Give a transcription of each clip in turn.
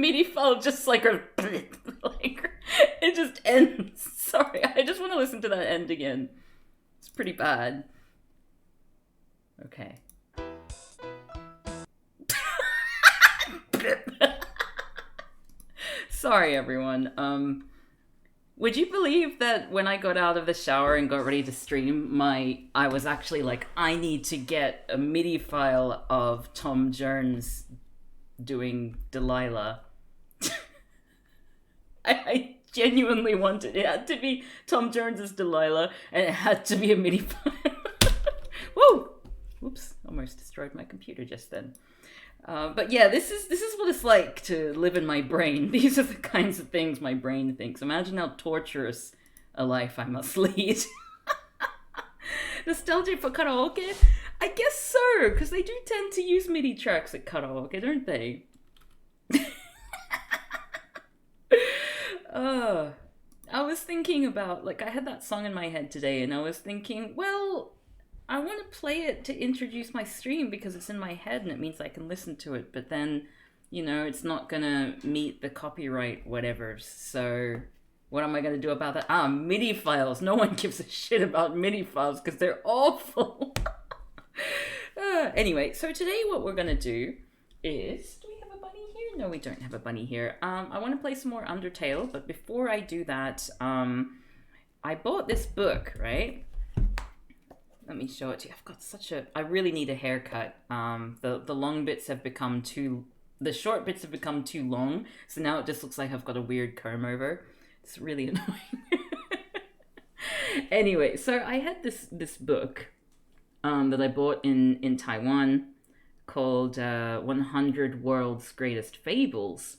MIDI file just like it just ends. Sorry, I just want to listen to that end again. It's pretty bad. Okay. Sorry, everyone. Would you believe that when I got out of the shower and got ready to stream, I was actually like, I need to get a MIDI file of Tom Jones doing Delilah. I genuinely wanted it. It had to be Tom Jones's Delilah, and it had to be a MIDI file. Woo! Oops, almost destroyed my computer just then. But yeah, this is what it's like to live in my brain. These are the kinds of things my brain thinks. Imagine how torturous a life I must lead. Nostalgia for karaoke? I guess so, because they do tend to use MIDI tracks at karaoke, don't they? I was thinking about, like, I had that song in my head today, and I was thinking, well, I want to play it to introduce my stream because it's in my head and it means I can listen to it, but then, you know, it's not gonna meet the copyright whatever, so what am I gonna do about that? MIDI files. No one gives a shit about MIDI files because they're awful. Anyway, so today what we're gonna do is, do we have a bunny here? No, we don't have a bunny here. I want to play some more Undertale, but before I do that, I bought this book, right? Let me show it to you. I've got I really need a haircut. The long bits have become the short bits have become too long, so now it just looks like I've got a weird comb over. It's really annoying. Anyway, so I had this book that I bought in Taiwan called 100 World's Greatest Fables,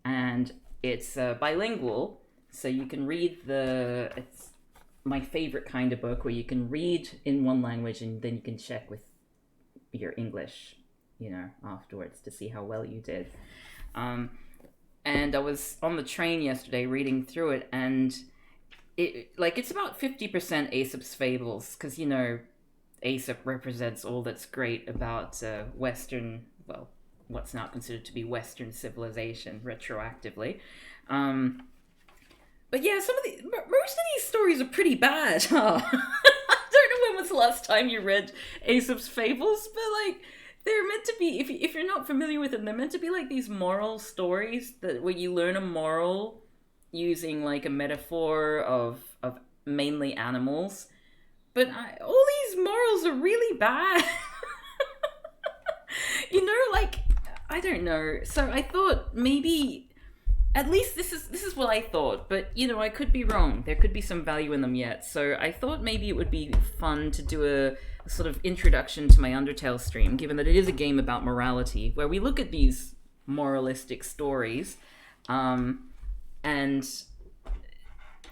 and it's bilingual, so you can read it's my favorite kind of book where you can read in one language and then you can check with your English, you know, afterwards to see how well you did. And I was on the train yesterday reading through it, and it's about 50% Aesop's Fables, because, you know, Aesop represents all that's great about Western, well, what's now considered to be Western civilization retroactively. But yeah, most of these stories are pretty bad, huh? I don't know when was the last time you read Aesop's Fables, but like, they're meant to be, if you're not familiar with them, they're meant to be like these moral stories where you learn a moral using like a metaphor of mainly animals. But all these morals are really bad. You know, like, I don't know. So I thought maybe, at least this is what I thought, but, you know, I could be wrong. There could be some value in them yet. So I thought maybe it would be fun to do a sort of introduction to my Undertale stream, given that it is a game about morality, where we look at these moralistic stories, and,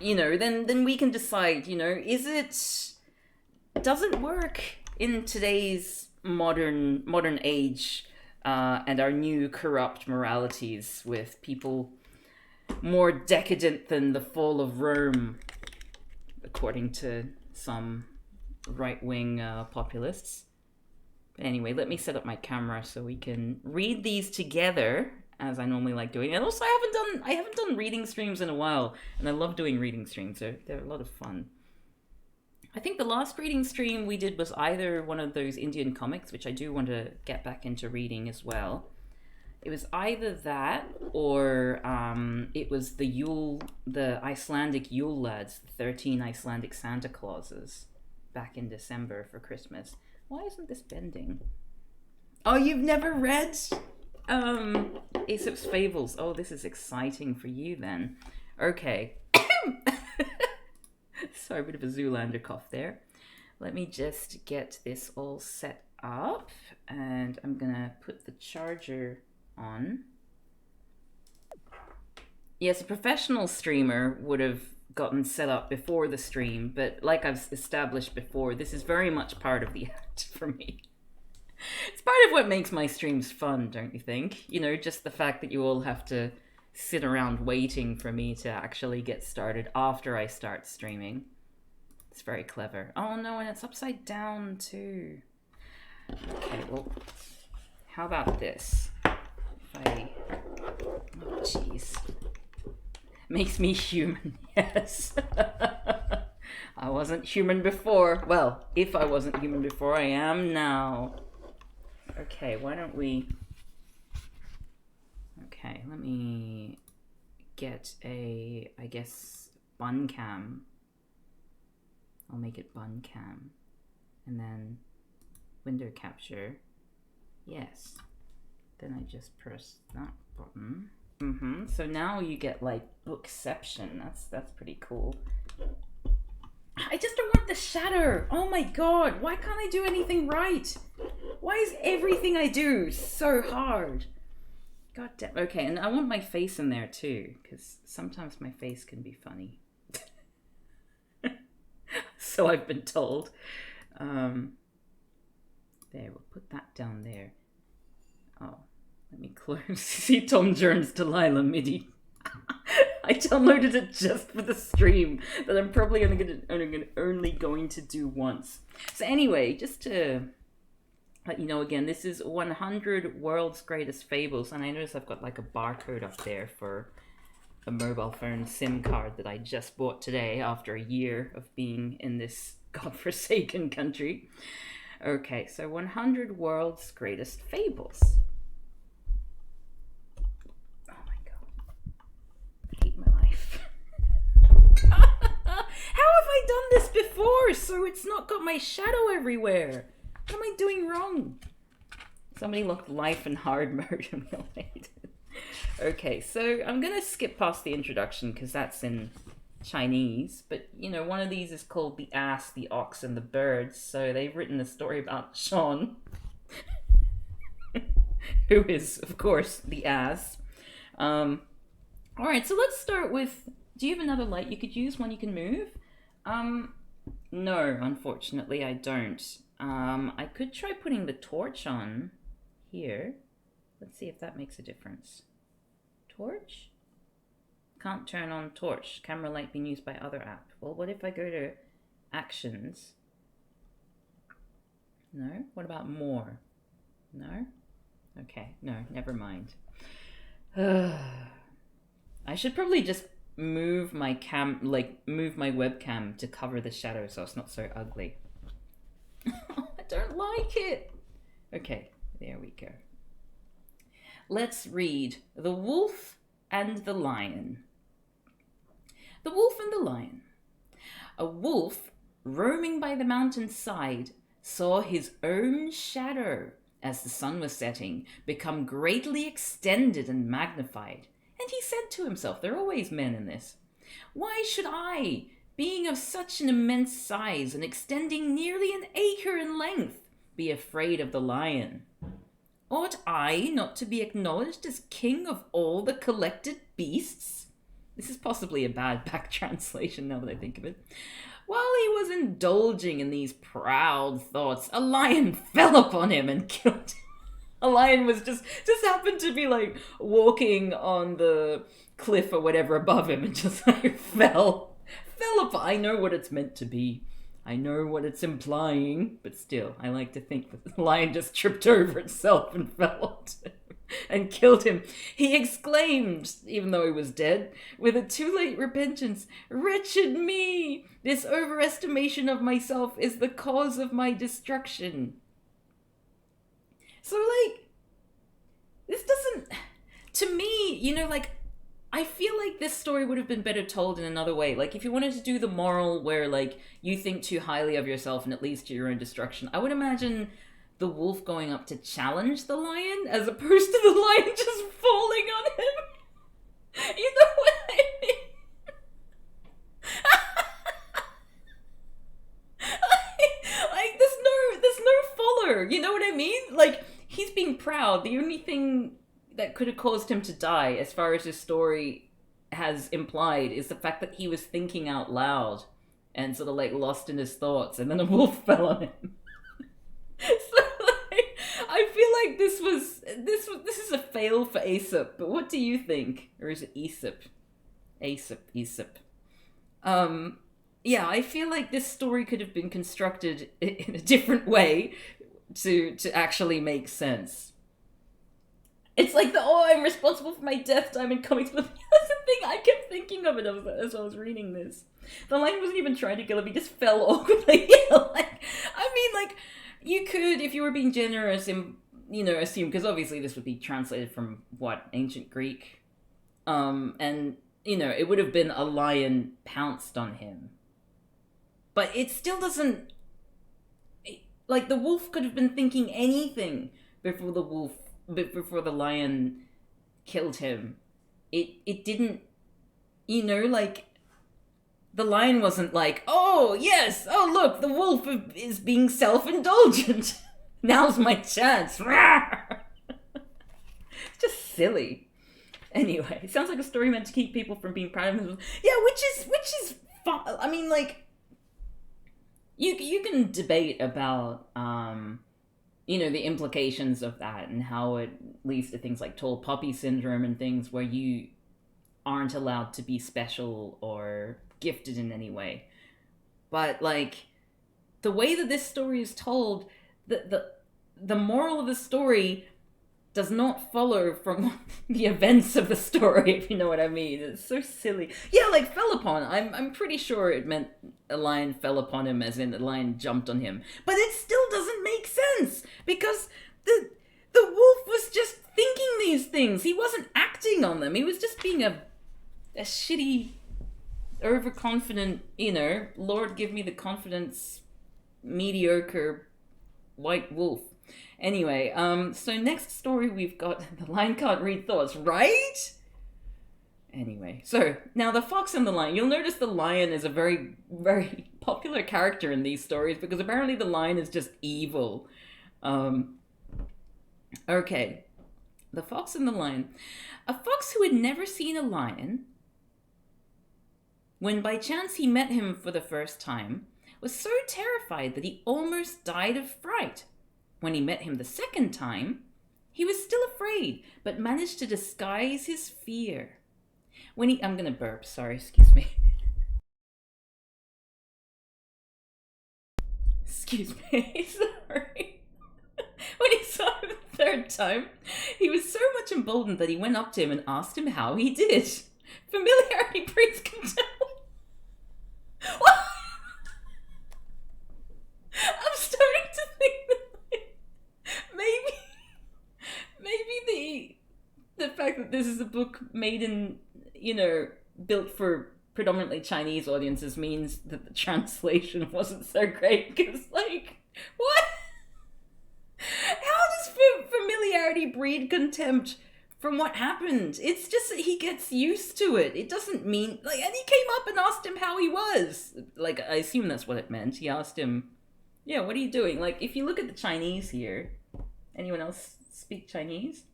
you know, then we can decide, you know, does it work in today's modern age, and our new corrupt moralities with people more decadent than the fall of Rome, according to some right-wing populists. But anyway, let me set up my camera so we can read these together, as I normally like doing. And also, I haven't done reading streams in a while, and I love doing reading streams. They're a lot of fun. I think the last reading stream we did was either one of those Indian comics, which I do want to get back into reading as well. It was either that, or it was the Icelandic Yule Lads, the 13 Icelandic Santa Clauses, back in December for Christmas. Why isn't this bending? Oh, you've never read Aesop's Fables? Oh, this is exciting for you then. Okay. Sorry, a bit of a Zoolander cough there. Let me just get this all set up, and I'm gonna put the charger on. Yes, a professional streamer would have gotten set up before the stream, but like I've established before, this is very much part of the act for me. It's part of what makes my streams fun, don't you think? You know, just the fact that you all have to sit around waiting for me to actually get started after I start streaming. It's very clever. Oh no, and it's upside down too. Okay, well, how about this? Oh, jeez. Makes me human, yes. I wasn't human before. Well, if I wasn't human before, I am now. Okay, why don't we... Okay, let me get a, I guess, bun cam. I'll make it bun cam. And then window capture. Yes. Then I just press that button. So now you get like bookception. That's pretty cool. I just don't want the shadow. Oh my god, why can't I do anything right? Why is everything I do so hard? God damn. Okay, and I want my face in there too, because sometimes my face can be funny. So I've been told. There, we'll put that down there. Oh, let me close. See Tom Jones Delilah MIDI. I downloaded it just for the stream that I'm probably only going to do once. So anyway, just to let you know again, this is 100 World's Greatest Fables, and I notice I've got like a barcode up there for a mobile phone SIM card that I just bought today after a year of being in this godforsaken country. Okay, so 100 World's Greatest Fables. Oh my god. I hate my life. How have I done this before so it's not got my shadow everywhere? What am I doing wrong? Somebody looked life and hard mode and we'll hate it. Okay, so I'm going to skip past the introduction because that's in Chinese, but you know, one of these is called The Ass, the Ox, and the Birds, so they've written a story about Sean, who is, of course, the ass. Alright, so let's start with, do you have another light you could use, one you can move? No, unfortunately I don't. I could try putting the torch on here. Let's see if that makes a difference. Torch? Can't turn on torch. Camera light being used by other app. Well, what if I go to actions? No? What about more? No? Okay, no, never mind. I should probably just move my move my webcam to cover the shadow so it's not so ugly. I don't like it. Okay, there we go. Let's read The Wolf and the Lion. The Wolf and the Lion. A wolf, roaming by the mountainside, saw his own shadow, as the sun was setting, become greatly extended and magnified. And he said to himself, there are always men in this, why should I, being of such an immense size and extending nearly an acre in length, be afraid of the lion? Ought I not to be acknowledged as king of all the collected beasts? This is possibly a bad back translation now that I think of it. While he was indulging in these proud thoughts, a lion fell upon him and killed him. A lion was just happened to be like walking on the cliff or whatever above him and just like fell upon. I know what it's meant to be. I know what it's implying, but still, I like to think that the lion just tripped over itself and fell onto him and killed him. He exclaimed, even though he was dead, with a too late repentance, "Wretched me! This overestimation of myself is the cause of my destruction." So, like, this doesn't... To me, you know, like, I feel like this story would have been better told in another way. Like, if you wanted to do the moral where, like, you think too highly of yourself and it leads to your own destruction, I would imagine the wolf going up to challenge the lion as opposed to the lion just falling on him. You know what I mean? like there's no follower. You know what I mean? Like, he's being proud. The only thing that could have caused him to die, as far as his story has implied, is the fact that he was thinking out loud and sort of like lost in his thoughts, and then a wolf fell on him. So like, I feel like this is a fail for Aesop. But what do you think? Or is it Aesop? Aesop. Yeah, I feel like this story could have been constructed in a different way to actually make sense. It's like the I'm responsible for my death time in comics, but that's the thing I kept thinking of it as I was reading this. The Lion wasn't even trying to kill him; he just fell awkwardly. Like I mean, like you could, if you were being generous, and assume because obviously this would be translated from what ancient Greek, and it would have been a lion pounced on him, but it still doesn't. Like the wolf could have been thinking anything before the lion killed him. It didn't, like the lion wasn't like, oh yes, oh look, the wolf is being self-indulgent. Now's my chance. It's just silly. Anyway, it sounds like a story meant to keep people from being proud of themselves. Yeah, which is fun. I mean, like you can debate about the implications of that and how it leads to things like tall poppy syndrome and things where you aren't allowed to be special or gifted in any way. But like the way that this story is told, the moral of the story does not follow from the events of the story, if you know what I mean. It's so silly. Yeah, like fell upon. I'm pretty sure it meant a lion fell upon him, as in the lion jumped on him. But it still doesn't make sense because the wolf was just thinking these things. He wasn't acting on them. He was just being a shitty, overconfident, Lord give me the confidence, mediocre white wolf. Anyway, so next story we've got the lion can't read thoughts, right? Anyway, so now the fox and the lion. You'll notice the lion is a very, very popular character in these stories because apparently the lion is just evil. Okay, the fox and the lion. A fox who had never seen a lion, when by chance he met him for the first time, was so terrified that he almost died of fright. When he met him the second time, he was still afraid, but managed to disguise his fear. I'm gonna burp, sorry, excuse me. Excuse me, sorry. When he saw him the third time, he was so much emboldened that he went up to him and asked him how he did. Familiarity breeds contempt. I'm starting to think that maybe the fact that this is a book made in, built for predominantly Chinese audiences means that the translation wasn't so great. Because, like, what? How does familiarity breed contempt from what happened? It's just that he gets used to it. It doesn't mean, like, and he came up and asked him how he was. Like, I assume that's what it meant. He asked him, yeah, what are you doing? Like, if you look at the Chinese here, anyone else speak Chinese?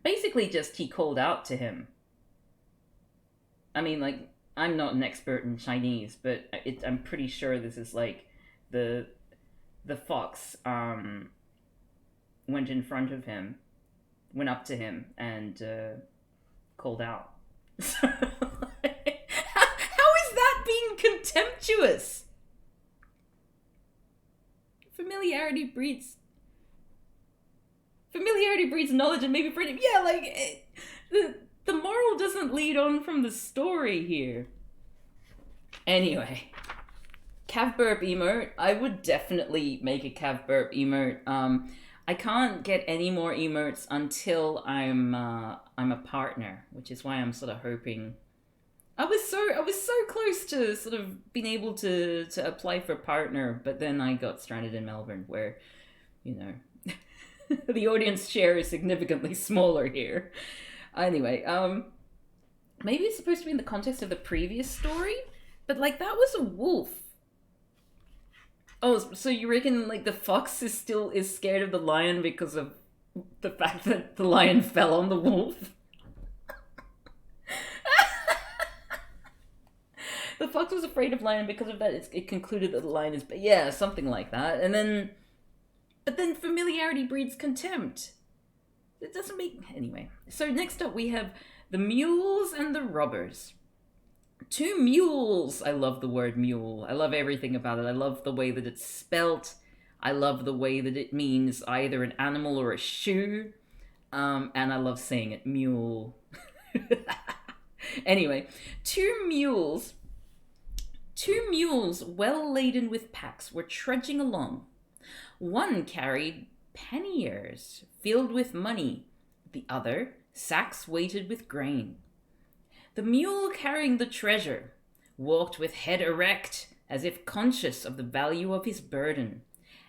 Basically just he called out to him. I mean, like, I'm not an expert in Chinese, but I'm pretty sure this is like the fox went in front of him, went up to him, and called out. How is that being contemptuous? Familiarity breeds knowledge and maybe freedom. Yeah, like the moral doesn't lead on from the story here. Anyway, cav burp emote. I would definitely make a cav burp emote. I can't get any more emotes until I'm a partner, which is why I'm sort of hoping. I was so close to sort of being able to apply for partner, but then I got stranded in Melbourne, where, the audience share is significantly smaller here. Anyway, maybe it's supposed to be in the context of the previous story, but like that was a wolf. Oh, so you reckon like the fox is scared of the lion because of the fact that the lion fell on the wolf? The fox was afraid of lion because of that. It concluded that the lion is, yeah, something like that. But then familiarity breeds contempt. It doesn't make... Anyway. So next up we have the mules and the robbers. Two mules. I love the word mule. I love everything about it. I love the way that it's spelt. I love the way that it means either an animal or a shoe. And I love saying it, mule. Anyway, two mules well laden with packs were trudging along. One carried panniers filled with money, the other sacks weighted with grain. The mule carrying the treasure walked with head erect, as if conscious of the value of his burden,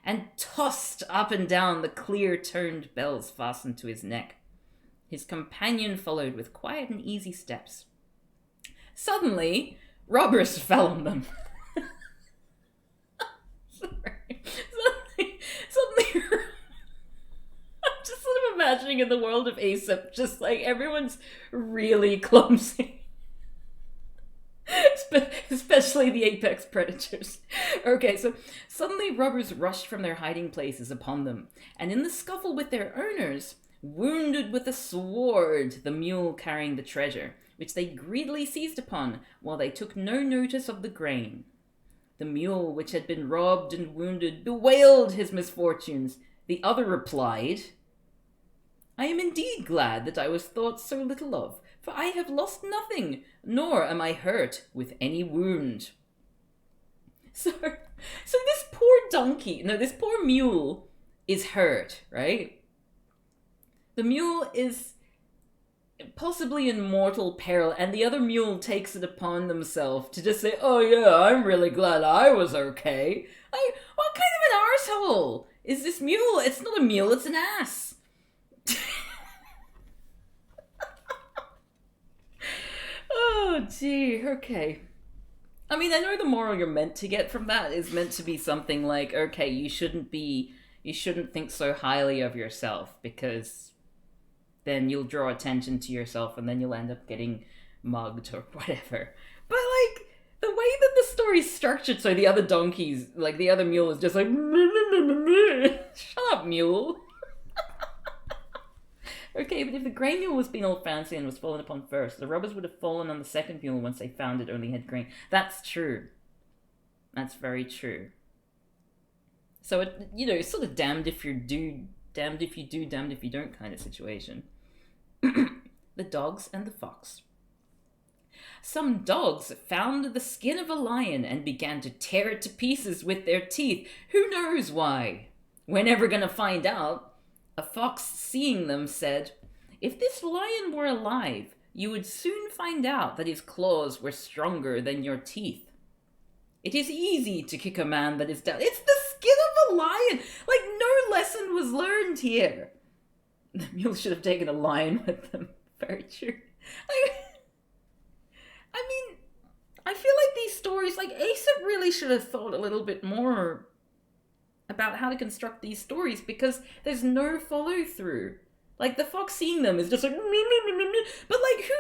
and tossed up and down the clear-toned bells fastened to his neck. His companion followed with quiet and easy steps. Suddenly, robbers fell on them. Sorry. Suddenly, I'm just sort of imagining in the world of Aesop, just like everyone's really clumsy. Especially the apex predators. Okay, so suddenly robbers rushed from their hiding places upon them, and in the scuffle with their owners, wounded with a sword the mule carrying the treasure, which they greedily seized upon, while they took no notice of the grain. The mule, which had been robbed and wounded, bewailed his misfortunes. The other replied, "I am indeed glad that I was thought so little of, for I have lost nothing, nor am I hurt with any wound." So this poor mule is hurt, right? The mule is possibly in mortal peril, and the other mule takes it upon themselves to just say, "Oh yeah, I'm really glad I was okay." Like, what kind of an arsehole is this mule? It's not a mule, it's an ass. Oh, gee, okay. I mean, I know the moral you're meant to get from that is meant to be something like, okay, you shouldn't think so highly of yourself, because then you'll draw attention to yourself and then you'll end up getting mugged or whatever. But, like, the way that the story's structured, so the other donkeys, like, the other mule is just like, shut up, mule. Okay, but if the grey mule was being all fancy and was fallen upon first, the robbers would have fallen on the second mule once they found it only had grain. That's true. That's very true. So, it's sort of damned if you do, damned if you don't kind of situation. The dogs and the fox. Some dogs found the skin of a lion and began to tear it to pieces with their teeth. Who knows why? We're never going to find out. A fox, seeing them, said, "If this lion were alive, you would soon find out that his claws were stronger than your teeth. It is easy to kick a man that is down." It's the skin of a lion! Like, no lesson was learned here. The mule should have taken a lion with them. Very true. I mean, I feel like these stories, like, Aesop really should have thought a little bit more about how to construct these stories, because there's no follow-through. Like, the fox seeing them is just like, but, like, who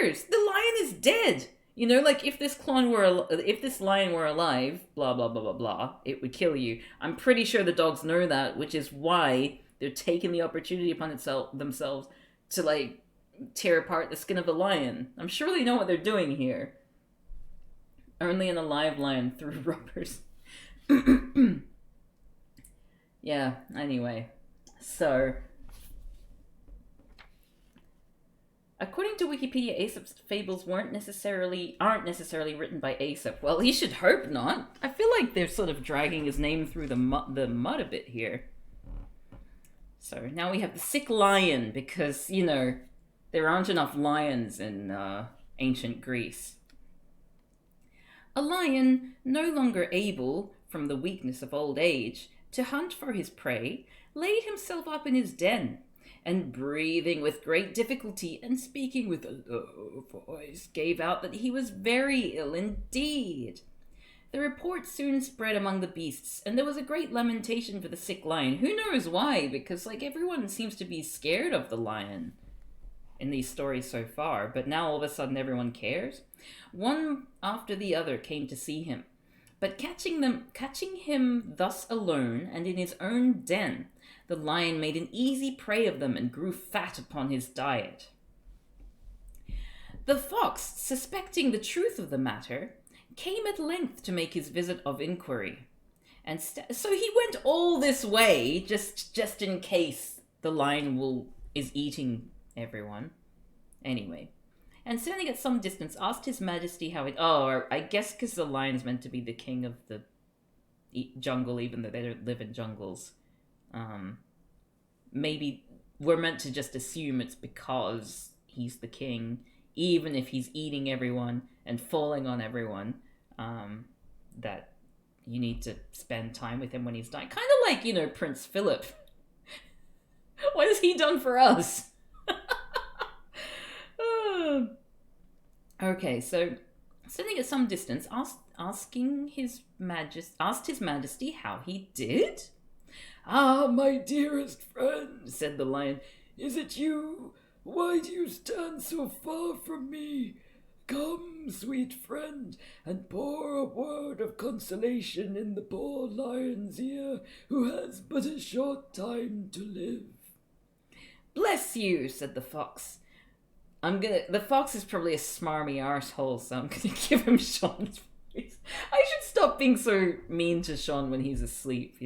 cares? The lion is dead. You know, like, if this lion were alive, blah, blah, blah, blah, blah, it would kill you. I'm pretty sure the dogs know that, which is why they're taking the opportunity upon themselves to, like, tear apart the skin of the lion. I'm sure they know what they're doing here. Only an alive lion through robbers. Yeah, anyway. So, according to Wikipedia, Aesop's fables aren't necessarily written by Aesop. Well, he should hope not. I feel like they're sort of dragging his name through the mud a bit here. So, now we have the sick lion, because, there aren't enough lions in ancient Greece. A lion, no longer able, from the weakness of old age, to hunt for his prey, laid himself up in his den, and breathing with great difficulty and speaking with a low voice, gave out that he was very ill indeed. The report soon spread among the beasts, and there was a great lamentation for the sick lion. Who knows why? Because, like, everyone seems to be scared of the lion in these stories so far, but now all of a sudden everyone cares. One after the other came to see him. But catching him thus alone and in his own den, the lion made an easy prey of them and grew fat upon his diet. The fox, suspecting the truth of the matter, came at length to make his visit of inquiry. And so he went all this way just in case the lion will is eating everyone. Anyway. And standing at some distance, asked his majesty how it... Oh, I guess because the lion's meant to be the king of the jungle, even though they don't live in jungles. Maybe we're meant to just assume it's because he's the king, even if he's eating everyone and falling on everyone, that you need to spend time with him when he's dying. Kind of like, Prince Philip. What has he done for us? Okay, so sitting at some distance, asked his majesty how he did. "Ah, my dearest friend," said the lion, "is it you? Why do you stand so far from me? Come, sweet friend, and pour a word of consolation in the poor lion's ear, who has but a short time to live." "Bless you," said the fox. The fox is probably a smarmy arsehole, so I'm gonna give him Sean's voice. I should stop being so mean to Sean when he's asleep,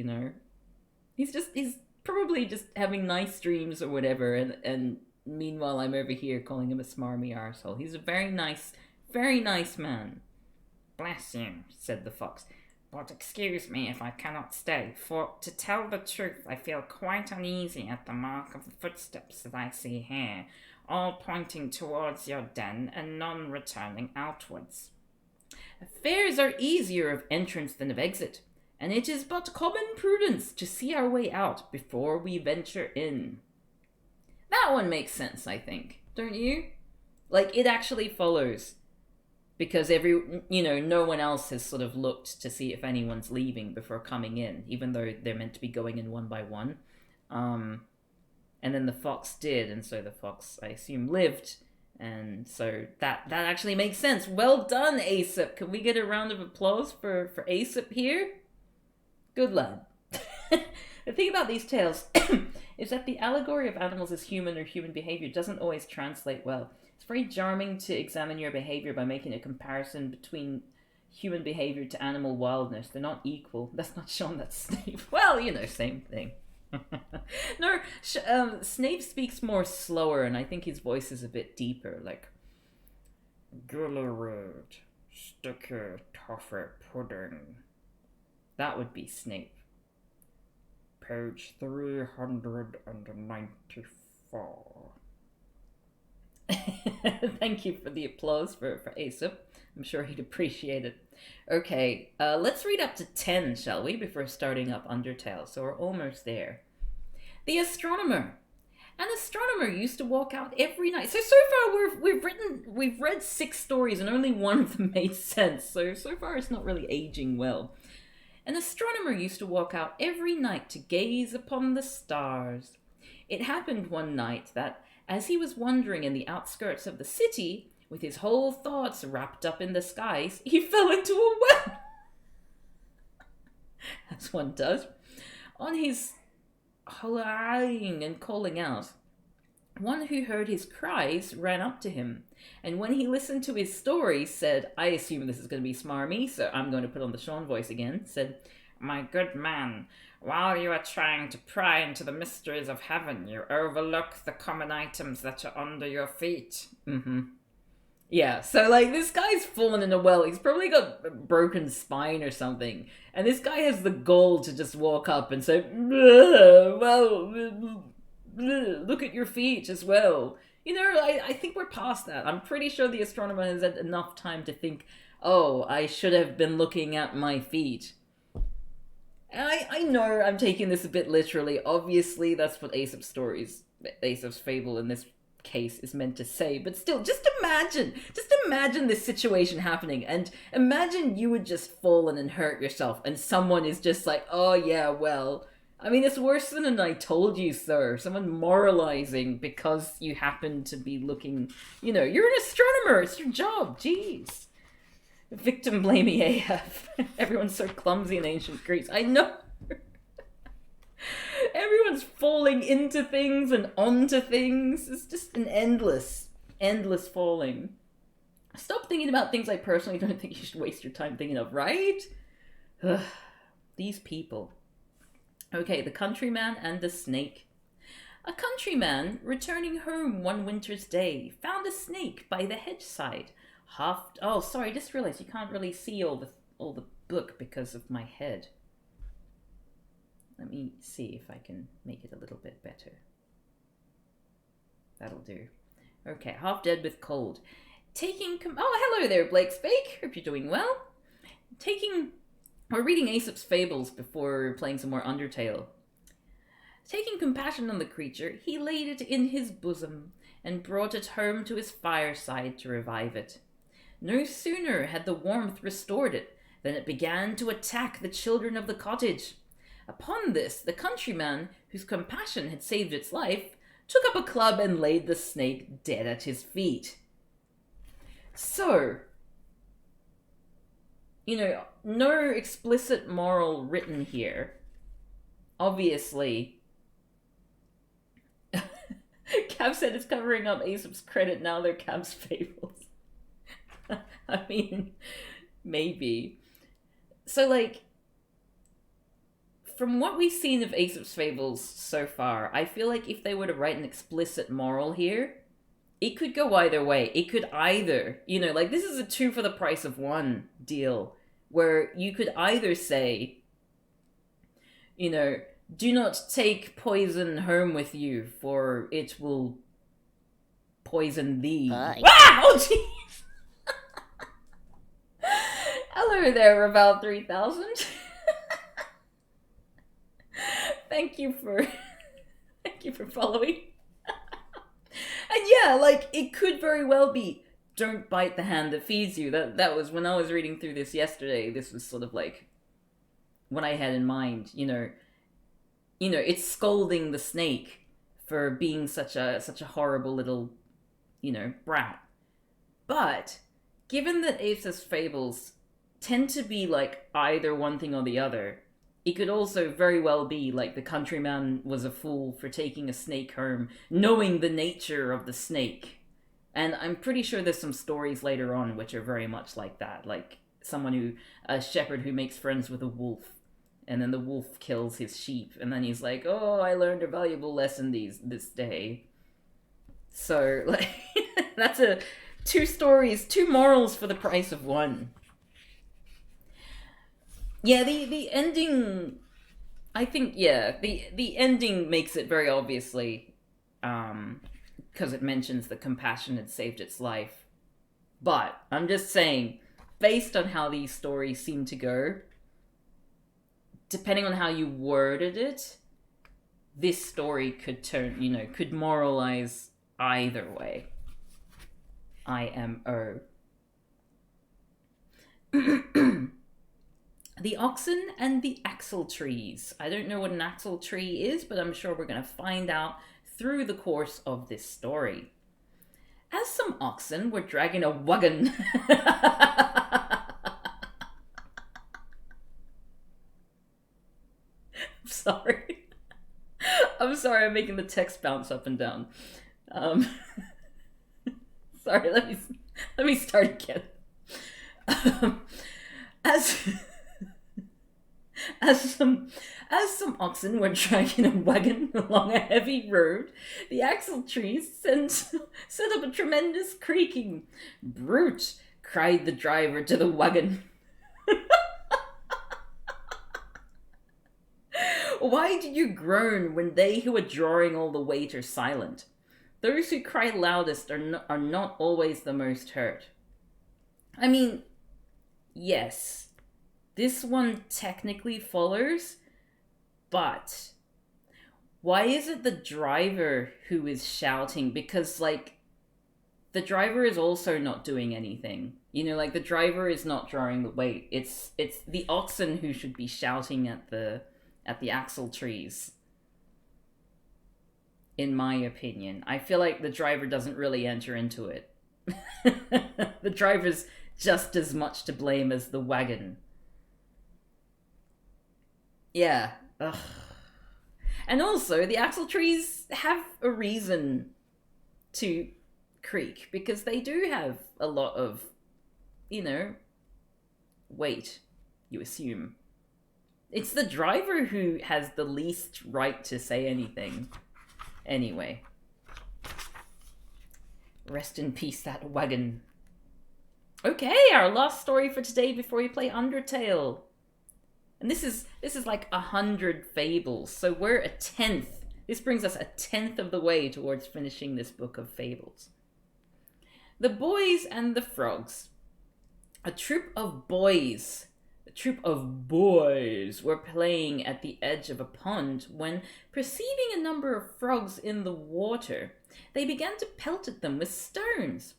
He's probably just having nice dreams or whatever, and meanwhile I'm over here calling him a smarmy arsehole. He's a very nice man. "Bless you," said the fox, "but excuse me if I cannot stay, for to tell the truth I feel quite uneasy at the mark of the footsteps that I see here, all pointing towards your den and none returning outwards. Affairs are easier of entrance than of exit, and it is but common prudence to see our way out before we venture in." That one makes sense, I think. Don't you? Like, it actually follows. Because no one else has sort of looked to see if anyone's leaving before coming in, even though they're meant to be going in one by one. And then the fox did, and so the fox, I assume, lived. And so that actually makes sense. Well done, Aesop. Can we get a round of applause for Aesop here? Good lad. The thing about these tales is that the allegory of animals as human or human behavior doesn't always translate well. It's very charming to examine your behavior by making a comparison between human behavior to animal wildness. They're not equal. That's not Sean, that's Snape. Well, same thing. No, Snape speaks more slower, and I think his voice is a bit deeper, like, "Gilliard, sticky toffee pudding." That would be Snape. Page 394. Thank you for the applause for Aesop. I'm sure he'd appreciate it. Okay, let's read up to 10, shall we, before starting up Undertale. So we're almost there. The astronomer. An astronomer used to walk out every night. So far we've read 6 stories and only one of them made sense. So far it's not really aging well. An astronomer used to walk out every night to gaze upon the stars. It happened one night that, as he was wandering in the outskirts of the city, with his whole thoughts wrapped up in the skies, he fell into a well. As one does. On his hallooing and calling out, one who heard his cries ran up to him, and when he listened to his story, said, I assume this is going to be smarmy, so I'm going to put on the Sean voice again, said, "My good man, while you are trying to pry into the mysteries of heaven, you overlook the common items that are under your feet." Yeah, so this guy's fallen in a well. He's probably got a broken spine or something. And this guy has the gall to just walk up and say, look at your feet as well. I think we're past that. I'm pretty sure the astronomer has had enough time to think, oh, I should have been looking at my feet. And I know I'm taking this a bit literally. Obviously, that's what Aesop's fable in this case is meant to say, but still, just imagine this situation happening, and imagine you had just fallen and hurt yourself, and someone is just like, oh yeah, well, I mean, it's worse than an "I told you so." Someone moralizing because you happen to be looking, you're an astronomer, it's your job, jeez. Victim blaming AF. Everyone's so clumsy in ancient Greece. I know. Everyone's falling into things and onto things. It's just an endless falling. Stop thinking about things I personally don't think you should waste your time thinking of, right? Ugh, these people. Okay, the countryman and the snake. A countryman returning home one winter's day found a snake by the hedge side. Oh, sorry, I just realized you can't really see all the book because of my head. Let me see if I can make it a little bit better. That'll do. Okay, half dead with cold. Oh, hello there, Blake Spake. Hope you're doing well. We're reading Aesop's Fables before playing some more Undertale. Taking compassion on the creature, he laid it in his bosom and brought it home to his fireside to revive it. No sooner had the warmth restored it than it began to attack the children of the cottage. Upon this, the countryman, whose compassion had saved its life, took up a club and laid the snake dead at his feet. So, no explicit moral written here. Obviously, Cab said it's covering up Aesop's credit, now they're Cab's fables. I mean, maybe. So, from what we've seen of Aesop's Fables so far, I feel like if they were to write an explicit moral here, it could go either way. It could either, this is a 2 for the price of 1 deal, where you could either say, do not take poison home with you, for it will poison thee. Wow! Oh, jeez! Hello there, about 3000. Thank you for following. And yeah, it could very well be, don't bite the hand that feeds you. That was, when I was reading through this yesterday, this was sort of what I had in mind, it's scolding the snake for being such a horrible little, brat. But given that Aesop's Fables tend to be either one thing or the other, it could also very well be the countryman was a fool for taking a snake home, knowing the nature of the snake. And I'm pretty sure there's some stories later on which are very much like that, a shepherd who makes friends with a wolf, and then the wolf kills his sheep, and then he's like, oh, I learned a valuable lesson this day. So, that's 2 morals for the price of 1. Yeah, the ending, I think, the ending makes it very obviously, because it mentions the compassion had saved its life. But, I'm just saying, based on how these stories seem to go, depending on how you worded it, this story could could moralize either way. IMO. The oxen and the axle trees. I don't know what an axle tree is, but I'm sure we're going to find out through the course of this story. As some oxen were dragging a wagon... I'm sorry, I'm making the text bounce up and down. Sorry, let me start again. As some oxen were dragging a wagon along a heavy road, the axle trees set up a tremendous creaking. "Brute!" cried the driver to the wagon. "Why do you groan when they who are drawing all the weight are silent? Those who cry loudest are not always the most hurt." I mean, yes, this one technically follows, but why is it the driver who is shouting? Because, the driver is also not doing anything. The driver is not drawing the weight. It's the oxen who should be shouting at the axle trees. In my opinion, I feel like the driver doesn't really enter into it. The driver's just as much to blame as the wagon. Yeah. Ugh. And also, the axle trees have a reason to creak, because they do have a lot of, weight, you assume. It's the driver who has the least right to say anything. Anyway, rest in peace, that wagon. Okay, our last story for today before we play Undertale. And this is like 100 fables, so we're a tenth. This brings us a tenth of the way towards finishing this book of fables. The Boys and the Frogs. A troop of boys were playing at the edge of a pond when, perceiving a number of frogs in the water, they began to pelt at them with stones.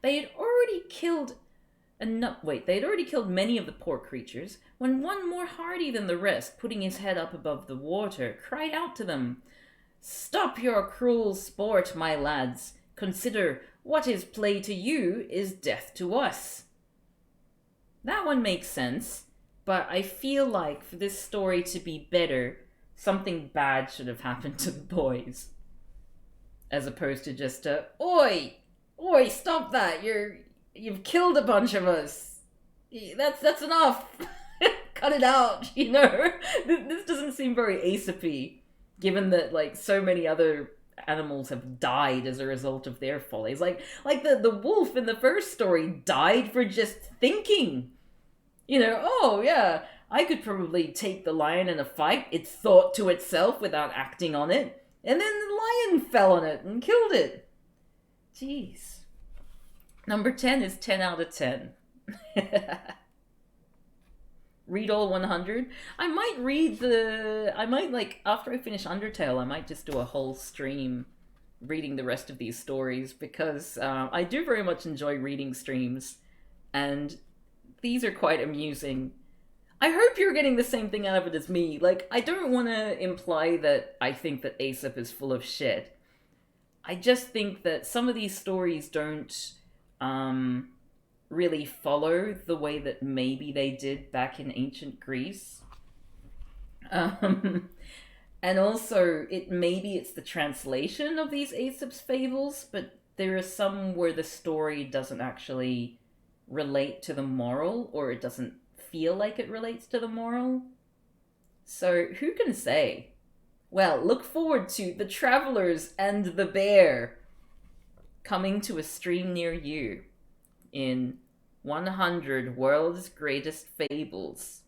They had already killed many of the poor creatures, when one more hardy than the rest, putting his head up above the water, cried out to them, "Stop your cruel sport, my lads. Consider, what is play to you is death to us." That one makes sense, but I feel like for this story to be better, something bad should have happened to the boys. As opposed to just Oi! Oi, stop that! You've killed a bunch of us. That's enough. Cut it out, you know? This doesn't seem very Aesop-y, given that, like, so many other animals have died as a result of their follies. Like the wolf in the first story died for just thinking. You know, oh yeah, I could probably take the lion in a fight. It thought to itself without acting on it. And then the lion fell on it and killed it. Jeez. Number 10 is 10 out of 10. Read all 100. I might like, after I finish Undertale, I might just do a whole stream reading the rest of these stories, because I do very much enjoy reading streams, and these are quite amusing. I hope you're getting the same thing out of it as me. Like, I don't want to imply that I think that Aesop is full of shit. I just think that some of these stories don't really follow the way that maybe they did back in ancient Greece. And also, maybe it's the translation of these Aesop's fables, but there are some where the story doesn't actually relate to the moral, or it doesn't feel like it relates to the moral. So who can say? Well, look forward to The Travelers and the Bear coming to a stream near you in 100 World's Greatest Fables.